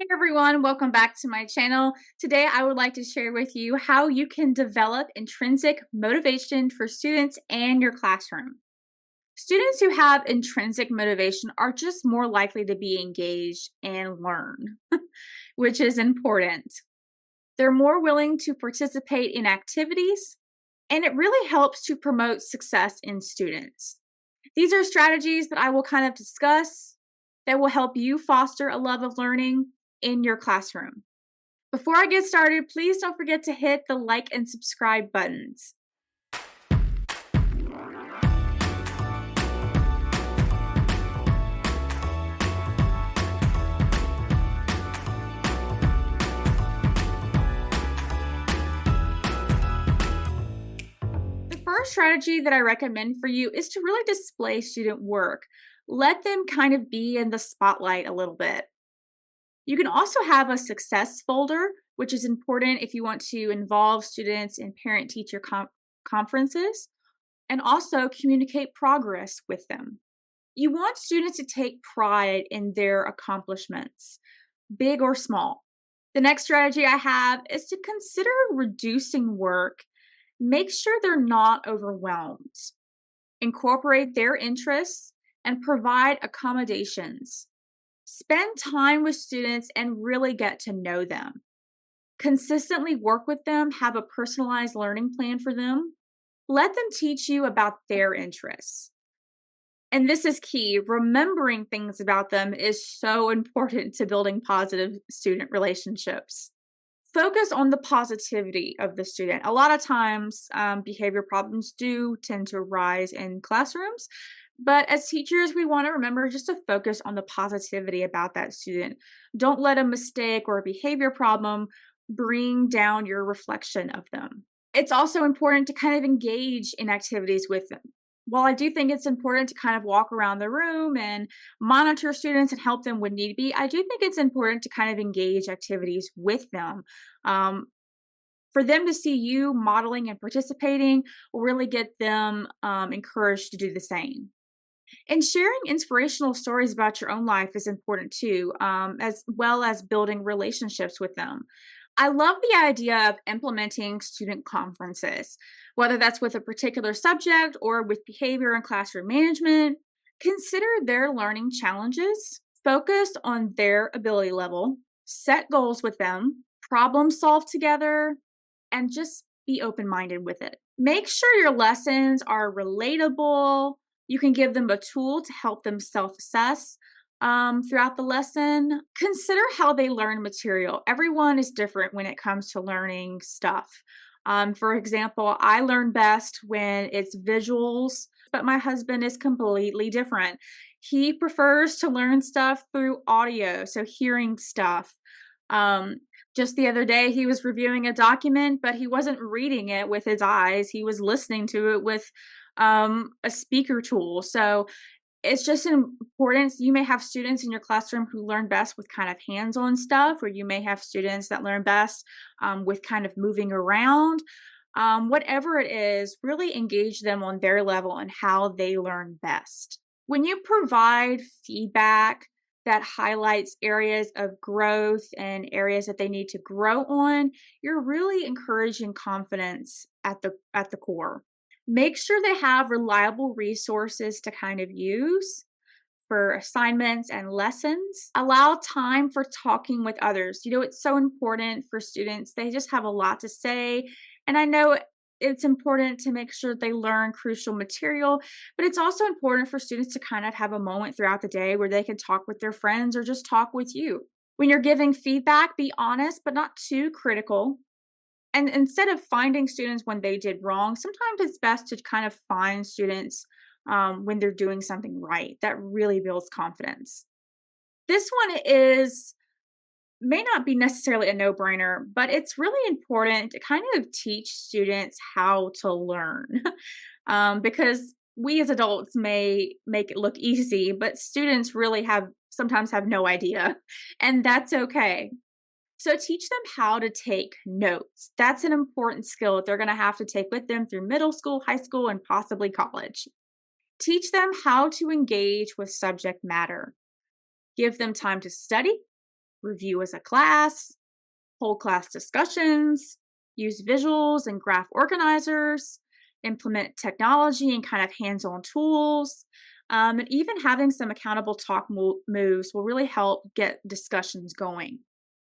Hey everyone, welcome back to my channel. Today I would like to share with you how you can develop intrinsic motivation for students and your classroom. Students who have intrinsic motivation are just more likely to be engaged and learn, which is important. They're more willing to participate in activities, and it really helps to promote success in students. These are strategies that I will kind of discuss that will help you foster a love of learning in your classroom. Before I get started, please don't forget to hit the like and subscribe buttons. The first strategy that I recommend for you is to really display student work. Let them kind of be in the spotlight a little bit. You can also have a success folder, which is important if you want to involve students in parent-teacher conferences and also communicate progress with them. You want students to take pride in their accomplishments, big or small. The next strategy I have is to consider reducing work. Make sure they're not overwhelmed. Incorporate their interests and provide accommodations. Spend time with students and really get to know them. Consistently work with them, have a personalized learning plan for them. Let them teach you about their interests. And this is key. Remembering things about them is so important to building positive student relationships. Focus on the positivity of the student. A lot of times, behavior problems do tend to rise in classrooms, but as teachers, we want to remember just to focus on the positivity about that student. Don't let a mistake or a behavior problem bring down your reflection of them. It's also important to kind of engage in activities with them. While I do think it's important to kind of walk around the room and monitor students and help them when need be, I do think it's important to kind of engage activities with them. For them to see you modeling and participating will really get them encouraged to do the same. And sharing inspirational stories about your own life is important too, as well as building relationships with them. I love the idea of implementing student conferences, whether that's with a particular subject or with behavior and classroom management. Consider their learning challenges, focus on their ability level, set goals with them, problem solve together, and just be open minded with it. Make sure your lessons are relatable. You can give them a tool to help them self assess throughout the lesson. Consider how they learn material. Everyone is different when it comes to learning stuff. For example, I learn best when it's visuals, but my husband is completely different. He prefers to learn stuff through audio, so hearing stuff. Just the other day, he was reviewing a document, but he wasn't reading it with his eyes. He was listening to it with a speaker tool. So it's just important. You may have students in your classroom who learn best with kind of hands-on stuff, or you may have students that learn best with kind of moving around. Whatever it is, really engage them on their level and how they learn best. When you provide feedback that highlights areas of growth and areas that they need to grow on, you're really encouraging confidence at the core. Make sure they have reliable resources to kind of use for assignments and lessons. Allow time for talking with others. It's so important for students. They just have a lot to say. And I know it's important to make sure they learn crucial material, but it's also important for students to kind of have a moment throughout the day where they can talk with their friends or just talk with you. When you're giving feedback, be honest, but not too critical. And instead of finding students when they did wrong, sometimes it's best to kind of find students when they're doing something right. That really builds confidence. This one may not be necessarily a no-brainer, but it's really important to kind of teach students how to learn because we as adults may make it look easy, but students really sometimes have no idea, and that's okay. So teach them how to take notes. That's an important skill that they're going to have to take with them through middle school, high school, and possibly college. Teach them how to engage with subject matter. Give them time to study, review as a class, hold class discussions, use visuals and graph organizers, implement technology and kind of hands on tools. And even having some accountable talk moves will really help get discussions going.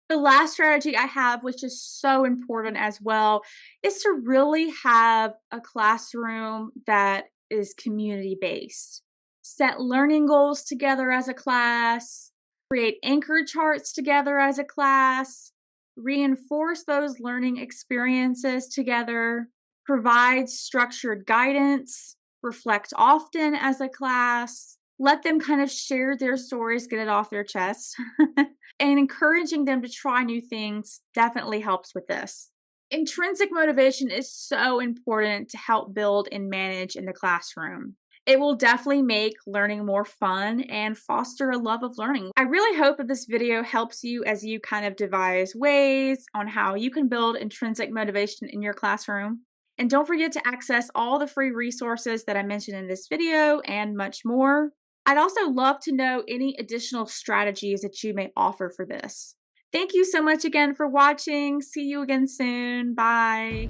The last strategy I have, which is so important as well, is to really have a classroom that is community based. Set learning goals together as a class, create anchor charts together as a class, reinforce those learning experiences together, provide structured guidance, reflect often as a class, let them kind of share their stories, get it off their chest. And encouraging them to try new things definitely helps with this. Intrinsic motivation is so important to help build and manage in the classroom. It will definitely make learning more fun and foster a love of learning. I really hope that this video helps you as you kind of devise ways on how you can build intrinsic motivation in your classroom. And don't forget to access all the free resources that I mentioned in this video and much more. I'd also love to know any additional strategies that you may offer for this. Thank you so much again for watching. See you again soon. Bye.